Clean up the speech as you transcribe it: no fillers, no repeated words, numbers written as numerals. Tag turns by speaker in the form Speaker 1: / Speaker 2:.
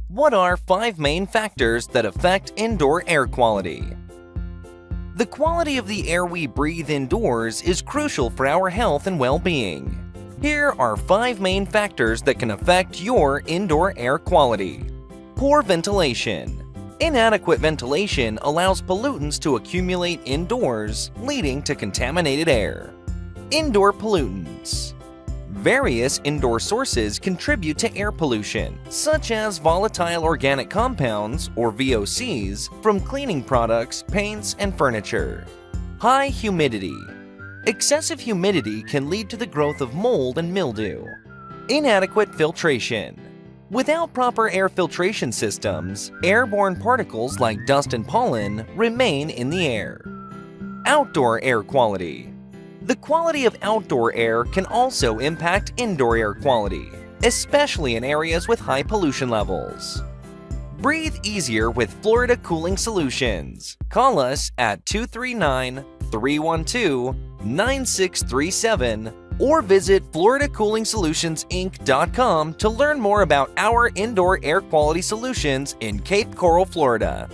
Speaker 1: What are 5 main factors that affect indoor air quality? The quality of the air we breathe indoors is crucial for our health and well-being. Here are 5 main factors that can affect your indoor air quality. Poor ventilation. Inadequate ventilation allows pollutants to accumulate indoors, leading to contaminated air. Indoor pollutants. Various indoor sources contribute to air pollution, such as volatile organic compounds, or VOCs, from cleaning products, paints, and furniture. High humidity. Excessive humidity can lead to the growth of mold and mildew. Inadequate filtration. Without proper air filtration systems, airborne particles like dust and pollen remain in the air. Outdoor air quality. The quality of outdoor air can also impact indoor air quality, especially in areas with high pollution levels. Breathe easier with Florida Cooling Solutions. Call us at 239-312-9637 or visit FloridaCoolingSolutionsInc.com to learn more about our indoor air quality solutions in Cape Coral, Florida.